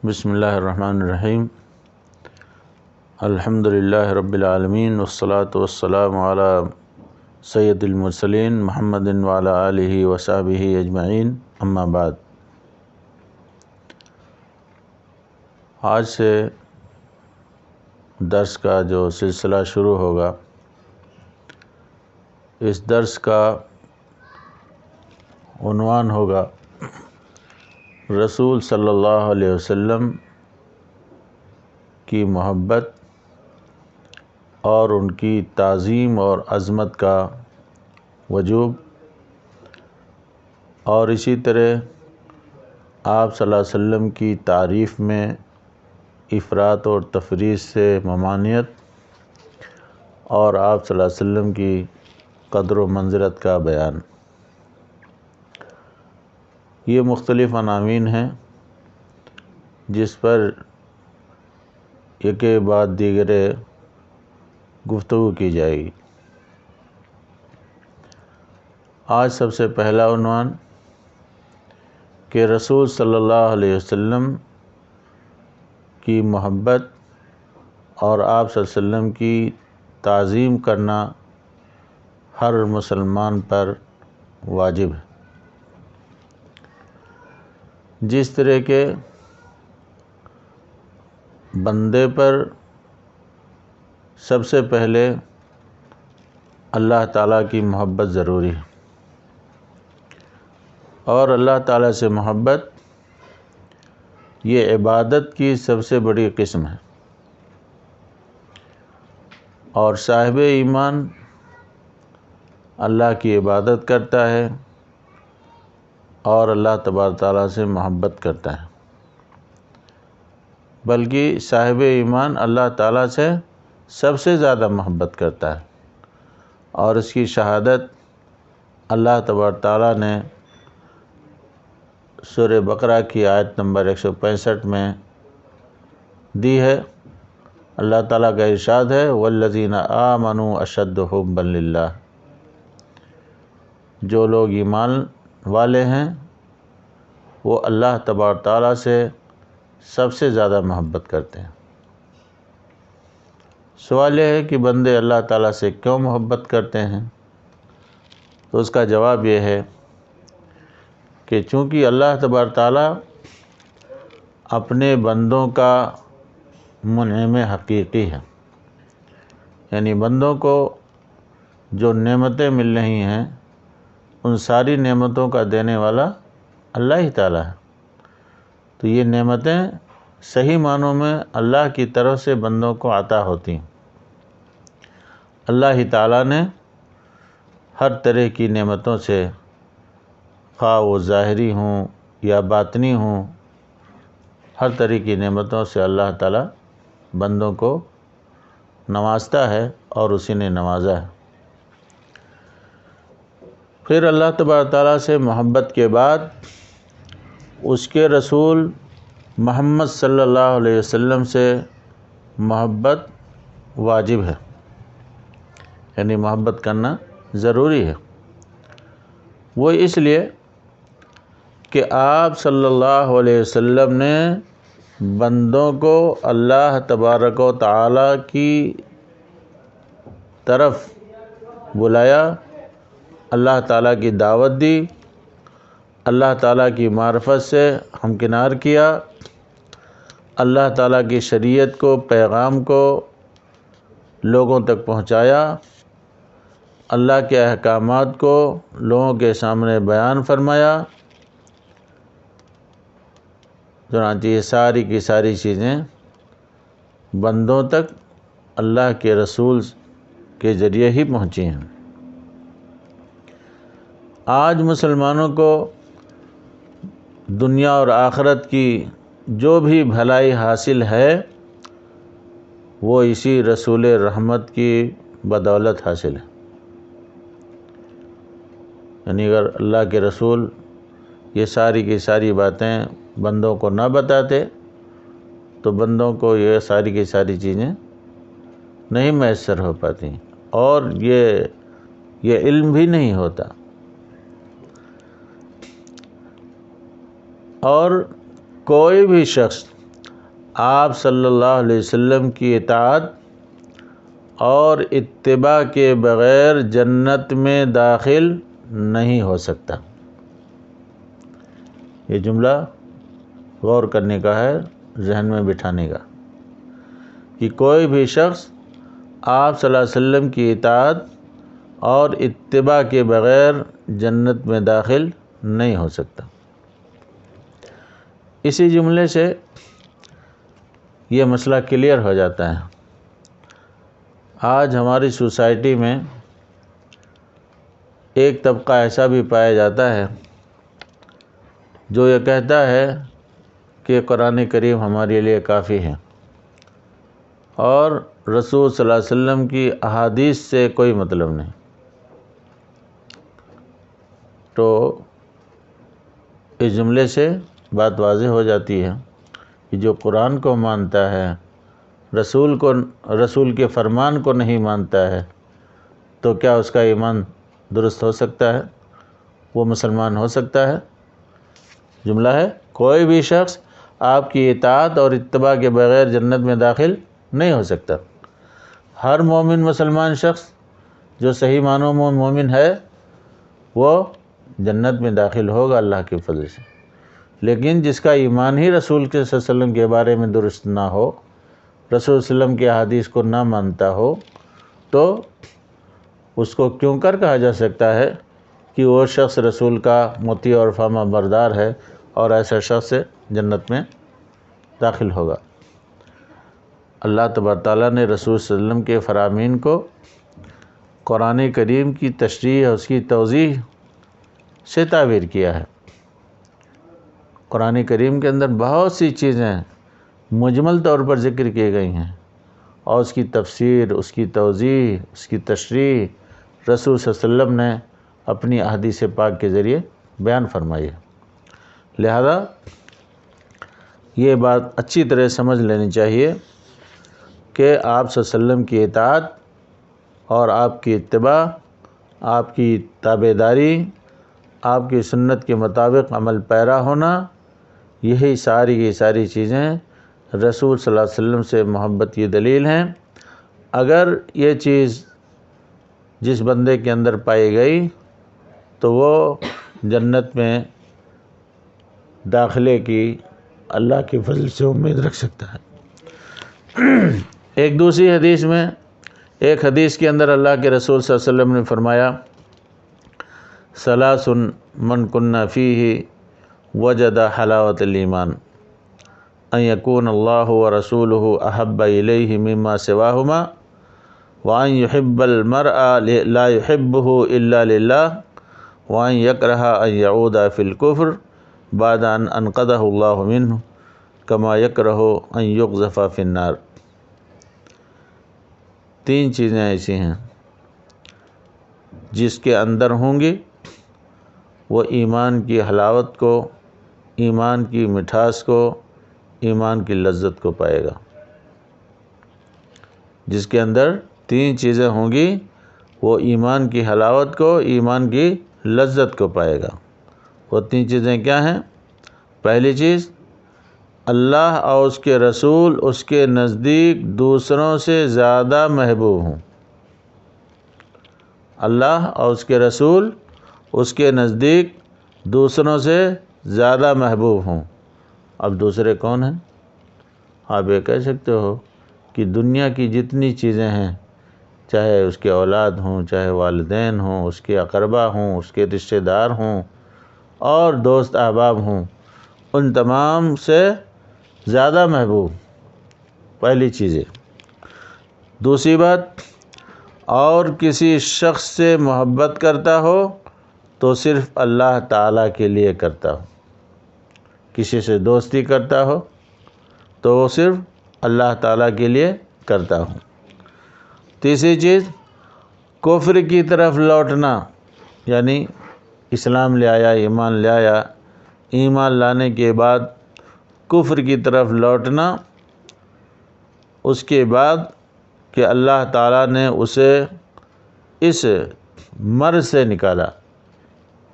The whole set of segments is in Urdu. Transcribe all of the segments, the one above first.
بسم اللہ الرحمن الرحیم الحمد للہ رب العالمین والصلاة والسلام علی سید المرسلین محمد وعلی آلہ وصحبہ اجمعین، اما بعد۔ آج سے درس کا جو سلسلہ شروع ہوگا، اس درس کا عنوان ہوگا رسول صلی اللہ علیہ وسلم کی محبت اور ان کی تعظیم اور عظمت کا وجوب، اور اسی طرح آپ صلی اللہ علیہ وسلم کی تعریف میں افراط اور تفریط سے ممانعت، اور آپ صلی اللہ علیہ وسلم کی قدر و منزلت کا بیان۔ یہ مختلف عناوین ہیں جس پر ایک بعد دیگر گفتگو کی جائے گی۔ آج سب سے پہلا عنوان کہ رسول صلی اللہ علیہ وسلم کی محبت اور آپ صلی اللہ علیہ وسلم کی تعظیم کرنا ہر مسلمان پر واجب ہے۔ جس طرح کے بندے پر سب سے پہلے اللہ تعالیٰ کی محبت ضروری ہے، اور اللہ تعالیٰ سے محبت یہ عبادت کی سب سے بڑی قسم ہے، اور صاحب ایمان اللہ کی عبادت کرتا ہے اور اللہ تبارک تعالیٰ سے محبت کرتا ہے، بلکہ صاحب ایمان اللہ تعالیٰ سے سب سے زیادہ محبت کرتا ہے، اور اس کی شہادت اللہ تبارک تعالیٰ نے سورہ بقرہ کی آیت نمبر 165 میں دی ہے۔ اللہ تعالیٰ کا ارشاد ہے وَالَّذِينَ آمَنُوا أَشَدُّ حُبًّا لِلَّهِ، جو لوگ ایمان والے ہیں وہ اللہ تبارک تعالیٰ سے سب سے زیادہ محبت کرتے ہیں۔ سوال یہ ہے کہ بندے اللہ تعالیٰ سے کیوں محبت کرتے ہیں؟ تو اس کا جواب یہ ہے کہ چونکہ اللہ تبارک تعالیٰ اپنے بندوں کا منعم حقیقی ہے، یعنی بندوں کو جو نعمتیں مل رہی ہیں ان ساری نعمتوں کا دینے والا اللہ ہی تعالیٰ ہے۔ تو یہ نعمتیں صحیح معنوں میں اللہ کی طرف سے بندوں کو عطا ہوتی ہیں۔ اللہ ہی تعالیٰ نے ہر طرح کی نعمتوں سے، خواہ وہ ظاہری ہوں یا باطنی ہوں، ہر طرح کی نعمتوں سے اللہ تعالیٰ بندوں کو نوازتا ہے، اور اسی نے نوازا ہے۔ پھر اللہ تبارک تعالیٰ سے محبت کے بعد اس کے رسول محمد صلی اللہ علیہ وسلم سے محبت واجب ہے، یعنی محبت کرنا ضروری ہے۔ وہ اس لیے کہ آپ صلی اللہ علیہ وسلم نے بندوں کو اللہ تبارک و تعالیٰ کی طرف بلایا، اللہ تعالیٰ کی دعوت دی، اللہ تعالیٰ کی معرفت سے ہمکنار کیا، اللہ تعالیٰ کی شریعت کو، پیغام کو لوگوں تک پہنچایا، اللہ کے احکامات کو لوگوں کے سامنے بیان فرمایا۔ چنانچہ یہ ساری کی ساری چیزیں بندوں تک اللہ کے رسول کے ذریعے ہی پہنچی ہیں۔ آج مسلمانوں کو دنیا اور آخرت کی جو بھی بھلائی حاصل ہے وہ اسی رسول رحمت کی بدولت حاصل ہے۔ یعنی اگر اللہ کے رسول یہ ساری کی ساری باتیں بندوں کو نہ بتاتے تو بندوں کو یہ ساری کی ساری چیزیں نہیں میسر ہو پاتی، اور یہ علم بھی نہیں ہوتا۔ اور کوئی بھی شخص آپ صلی اللہ علیہ وسلم کی اطاعت اور اتباع کے بغیر جنت میں داخل نہیں ہو سکتا۔ یہ جملہ غور کرنے کا ہے، ذہن میں بٹھانے کا، کہ کوئی بھی شخص آپ صلی اللہ علیہ وسلم کی اطاعت اور اتباع کے بغیر جنت میں داخل نہیں ہو سکتا۔ اسی جملے سے یہ مسئلہ کلیئر ہو جاتا ہے۔ آج ہماری سوسائٹی میں ایک طبقہ ایسا بھی پایا جاتا ہے جو یہ کہتا ہے کہ قرآن کریم ہمارے لیے کافی ہے اور رسول صلی اللہ علیہ وسلم کی احادیث سے کوئی مطلب نہیں۔ تو اس جملے سے بات واضح ہو جاتی ہے کہ جو قرآن کو مانتا ہے، رسول کے فرمان کو نہیں مانتا ہے، تو کیا اس کا ایمان درست ہو سکتا ہے؟ وہ مسلمان ہو سکتا ہے؟ جملہ ہے، کوئی بھی شخص آپ کی اطاعت اور اتباع کے بغیر جنت میں داخل نہیں ہو سکتا۔ ہر مومن مسلمان شخص جو صحیح معنوں میں مومن ہے وہ جنت میں داخل ہوگا اللہ کے فضل سے، لیکن جس کا ایمان ہی رسول کے صلی اللہ علیہ وسلم کے بارے میں درست نہ ہو، رسول صلی اللہ علیہ وسلم کے احادیث کو نہ مانتا ہو، تو اس کو کیوں کر کہا جا سکتا ہے کہ وہ شخص رسول کا مطیع اور فرما بردار ہے اور ایسا شخص جنت میں داخل ہوگا۔ اللہ تبارک تعالیٰ نے رسول صلی اللہ علیہ وسلم کے فرامین کو قرآن کریم کی تشریح اور اس کی توضیح سے تعبیر کیا ہے۔ قرآن کریم کے اندر بہت سی چیزیں مجمل طور پر ذکر کی گئی ہیں اور اس کی تفسیر، اس کی توضیح، اس کی تشریح رسول صلی اللہ علیہ وسلم نے اپنی احادیث پاک کے ذریعے بیان فرمائی ہے۔ لہذا یہ بات اچھی طرح سمجھ لینی چاہیے کہ آپ صلی اللہ علیہ وسلم کی اطاعت اور آپ کی اتباع، آپ کی تابعداری، آپ کی سنت کے مطابق عمل پیرا ہونا، یہی ساری کی ساری چیزیں رسول صلی اللہ علیہ وسلم سے محبت کی دلیل ہیں۔ اگر یہ چیز جس بندے کے اندر پائی گئی تو وہ جنت میں داخلے کی اللہ کے فضل سے امید رکھ سکتا ہے۔ ایک دوسری حدیث میں، ایک حدیث کے اندر اللہ کے رسول صلی اللہ علیہ وسلم نے فرمایا، ثلاث من کن فیہ وجد حلاوت الایمان، ان یکون اللہ ورسولہ احب الیہ مما سواہما، وان یحب المرء لا یحبہ الا للہ، وان یکرہ ان یعود فی الکفر بعد ان انقذہ اللہ منہ کما یکرہ ان یقذف فی النار۔ تین چیزیں ایسی ہیں جس کے اندر ہوں گی وہ ایمان کی حلاوت کو، ایمان کی مٹھاس کو، ایمان کی لذت کو پائے گا۔ جس کے اندر تین چیزیں ہوں گی وہ ایمان کی حلاوت کو، ایمان کی لذت کو پائے گا۔ وہ تین چیزیں کیا ہیں؟ پہلی چیز، اللہ اور اس کے رسول اس کے نزدیک دوسروں سے زیادہ محبوب ہوں۔ اللہ اور اس کے رسول اس کے نزدیک دوسروں سے زیادہ محبوب ہوں۔ اب دوسرے کون ہیں؟ آپ یہ کہہ سکتے ہو کہ دنیا کی جتنی چیزیں ہیں، چاہے اس کے اولاد ہوں، چاہے والدین ہوں، اس کے اقربا ہوں، اس کے رشتہ دار ہوں اور دوست احباب ہوں، ان تمام سے زیادہ محبوب، پہلی چیز ہے۔ دوسری بات، اور کسی شخص سے محبت کرتا ہو تو صرف اللہ تعالیٰ کے لیے کرتا ہو۔ کسی سے دوستی کرتا ہو تو وہ صرف اللہ تعالیٰ کے لیے کرتا ہو۔ تیسری چیز، کفر کی طرف لوٹنا، یعنی اسلام لے آیا، ایمان لے آیا، ایمان لانے کے بعد کفر کی طرف لوٹنا، اس کے بعد کہ اللہ تعالیٰ نے اسے اس مرض سے نکالا،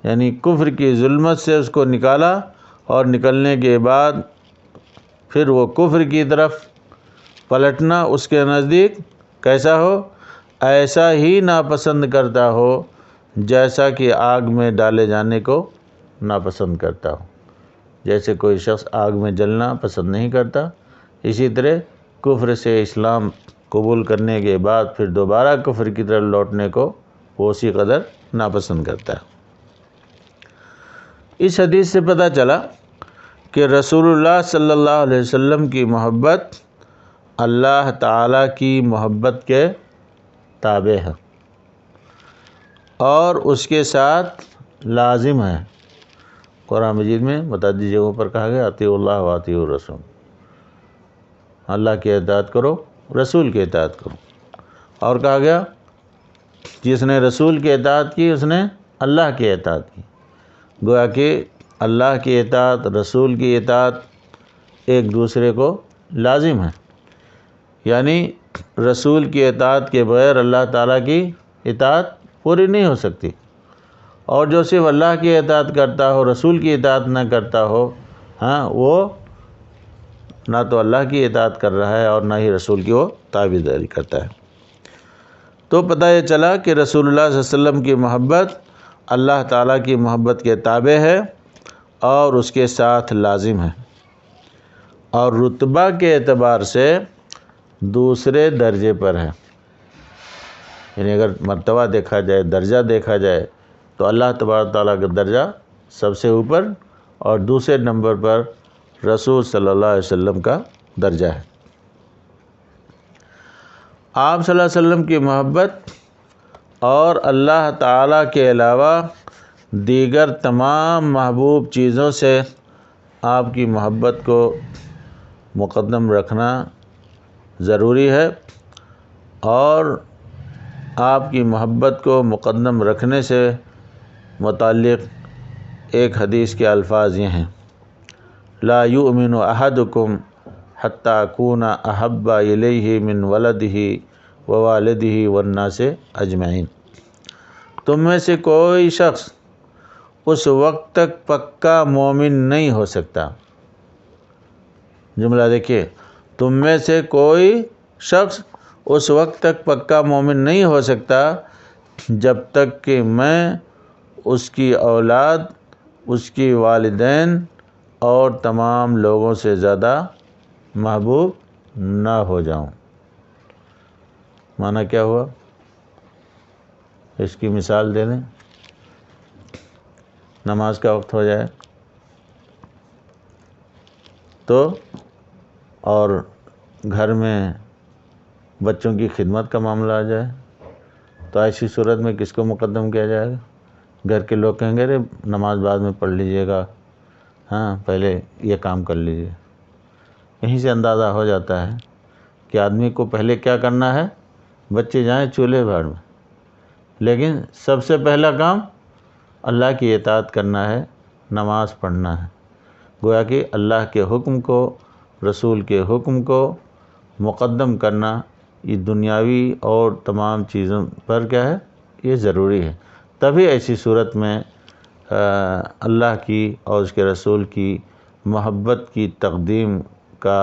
یعنی کفر کی ظلمت سے اس کو نکالا، اور نکلنے کے بعد پھر وہ کفر کی طرف پلٹنا اس کے نزدیک کیسا ہو؟ ایسا ہی ناپسند کرتا ہو جیسا کہ آگ میں ڈالے جانے کو ناپسند کرتا ہو۔ جیسے کوئی شخص آگ میں جلنا پسند نہیں کرتا، اسی طرح کفر سے اسلام قبول کرنے کے بعد پھر دوبارہ کفر کی طرف لوٹنے کو وہ اسی قدر ناپسند کرتا ہے۔ اس حدیث سے پتہ چلا کہ رسول اللہ صلی اللہ علیہ وسلم کی محبت اللہ تعالیٰ کی محبت کے تابع ہے اور اس کے ساتھ لازم ہے۔ قرآن مجید میں متعدد جگہوں پر کہا گیا اطیعوا اللہ و اطیعوا الرسول، اللہ کی اطاعت کرو، رسول کی اطاعت کرو، اور کہا گیا جس نے رسول کی اطاعت کی اس نے اللہ کی اطاعت کی۔ گویا کہ اللہ کی اطاعت، رسول کی اطاعت ایک دوسرے کو لازم ہے، یعنی رسول کی اطاعت کے بغیر اللہ تعالیٰ کی اطاعت پوری نہیں ہو سکتی، اور جو صرف اللہ کی اطاعت کرتا ہو، رسول کی اطاعت نہ کرتا ہو، وہ نہ تو اللہ کی اطاعت کر رہا ہے اور نہ ہی رسول کی وہ تابعداری کرتا ہے۔ تو پتہ یہ چلا کہ رسول اللہ صلی اللہ علیہ وسلم کی محبت اللہ تعالیٰ کی محبت کے تابع ہے اور اس کے ساتھ لازم ہے، اور رتبہ کے اعتبار سے دوسرے درجے پر ہے۔ یعنی اگر مرتبہ دیکھا جائے، درجہ دیکھا جائے تو اللہ تبارک تعالیٰ کا درجہ سب سے اوپر اور دوسرے نمبر پر رسول صلی اللہ علیہ وسلم کا درجہ ہے۔ آپ صلی اللہ علیہ وسلم کی محبت اور اللہ تعالیٰ کے علاوہ دیگر تمام محبوب چیزوں سے آپ کی محبت کو مقدم رکھنا ضروری ہے، اور آپ کی محبت کو مقدم رکھنے سے متعلق ایک حدیث کے الفاظ یہ ہیں: لا یؤمن احدکم حتی اکون احب الیہ من ولدہ ووالدہ والناس اجمعین۔ تم میں سے کوئی شخص اس وقت تک پکا مومن نہیں ہو سکتا، جملہ دیکھیے، تم میں سے کوئی شخص اس وقت تک پکا مومن نہیں ہو سکتا جب تک کہ میں اس کی اولاد، اس کی والدین اور تمام لوگوں سے زیادہ محبوب نہ ہو جاؤں۔ معنی کیا ہوا؟ اس کی مثال دے دیں۔ نماز کا وقت ہو جائے تو، اور گھر میں بچوں کی خدمت کا معاملہ آ جائے تو ایسی صورت میں کس کو مقدم کیا جائے گا؟ گھر کے لوگ کہیں گے ارے نماز بعد میں پڑھ لیجئے گا، پہلے یہ کام کر لیجئے۔ یہیں سے اندازہ ہو جاتا ہے کہ آدمی کو پہلے کیا کرنا ہے، بچے جائیں چولہے بھاڑ میں، لیکن سب سے پہلا کام اللہ کی اطاعت کرنا ہے، نماز پڑھنا ہے۔ گویا کہ اللہ کے حکم کو، رسول کے حکم کو مقدم کرنا یہ دنیاوی اور تمام چیزوں پر کیا ہے، یہ ضروری ہے۔ تبھی ایسی صورت میں اللہ کی اور اس کے رسول کی محبت کی تقدیم کا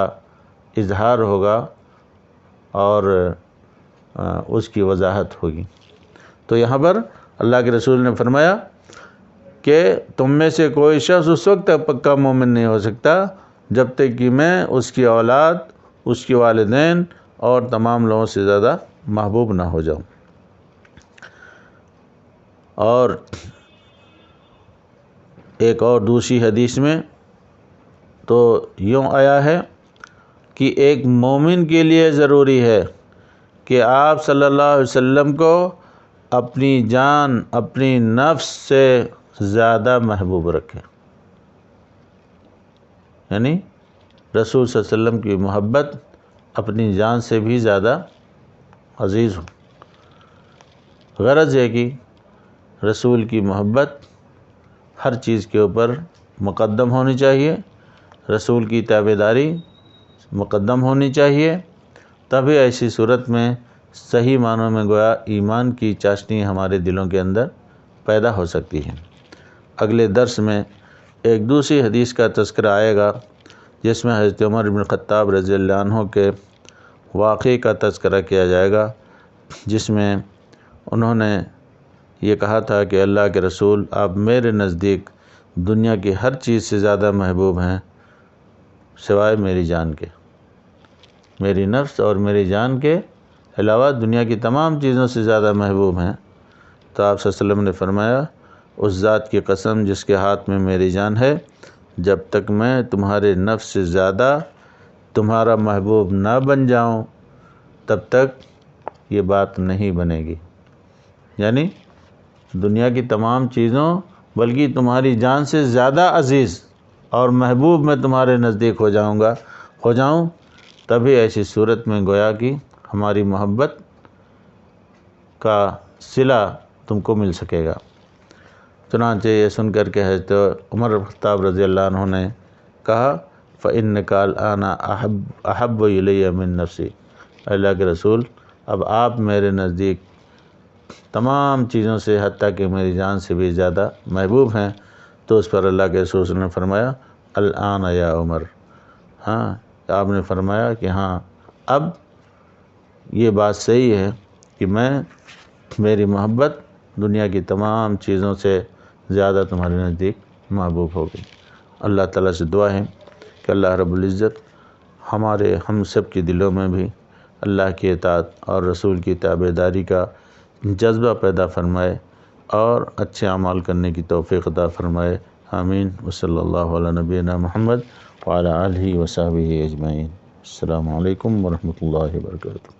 اظہار ہوگا اور اس کی وضاحت ہوگی۔ تو یہاں پر اللہ کے رسول نے فرمایا کہ تم میں سے کوئی شخص اس وقت تک پکا مومن نہیں ہو سکتا جب تک کہ میں اس کی اولاد، اس کے والدین اور تمام لوگوں سے زیادہ محبوب نہ ہو جاؤں۔ اور ایک اور دوسری حدیث میں تو یوں آیا ہے کہ ایک مومن کے لیے ضروری ہے کہ آپ صلی اللہ علیہ وسلم کو اپنی جان، اپنی نفس سے زیادہ محبوب رکھے، یعنی رسول صلی اللہ علیہ وسلم کی محبت اپنی جان سے بھی زیادہ عزیز ہو۔ غرض ہے کہ رسول کی محبت ہر چیز کے اوپر مقدم ہونی چاہیے، رسول کی تابعداری مقدم ہونی چاہیے، تبھی ایسی صورت میں صحیح معنوں میں گویا ایمان کی چاشنی ہمارے دلوں کے اندر پیدا ہو سکتی ہے۔ اگلے درس میں ایک دوسری حدیث کا تذکرہ آئے گا جس میں حضرت عمر بن خطاب رضی اللہ عنہ کے واقعے کا تذکرہ کیا جائے گا، جس میں انہوں نے یہ کہا تھا کہ اللہ کے رسول، آپ میرے نزدیک دنیا کی ہر چیز سے زیادہ محبوب ہیں سوائے میری جان کے، میری نفس اور میری جان کے علاوہ دنیا کی تمام چیزوں سے زیادہ محبوب ہیں۔ تو آپ صلی اللہ علیہ وسلم نے فرمایا، اس ذات کی قسم جس کے ہاتھ میں میری جان ہے، جب تک میں تمہارے نفس سے زیادہ تمہارا محبوب نہ بن جاؤں تب تک یہ بات نہیں بنے گی۔ یعنی دنیا کی تمام چیزوں بلکہ تمہاری جان سے زیادہ عزیز اور محبوب میں تمہارے نزدیک ہو جاؤں تبھی ایسی صورت میں گویا کہ ہماری محبت کا صلہ تم کو مل سکے گا۔ چنانچہ یہ سن کر کے حضرت عمر بن خطاب رضی اللہ عنہ نے کہا، فَإِنَّكَ الْآنَ أَحَبُّ إِلَيَّ مِن نَفْسِي، اللہ کے رسول اب آپ میرے نزدیک تمام چیزوں سے حتیٰ کہ میری جان سے بھی زیادہ محبوب ہیں۔ تو اس پر اللہ کے رسول نے فرمایا، الآن یا عمر، ہاں آپ نے فرمایا کہ ہاں اب یہ بات صحیح ہے کہ میری محبت دنیا کی تمام چیزوں سے زیادہ تمہارے نزدیک محبوب ہو گئی۔ اللہ تعالیٰ سے دعا ہے کہ اللہ رب العزت ہم سب کے دلوں میں بھی اللہ کی اطاعت اور رسول کی تابعداری کا جذبہ پیدا فرمائے اور اچھے اعمال کرنے کی توفیق عطا فرمائے۔ آمین۔ وصلی اللہ علی نبینا محمد وعلی آلہ وصحبہ اجمعین۔ السلام علیکم ورحمۃ اللہ وبرکاتہ۔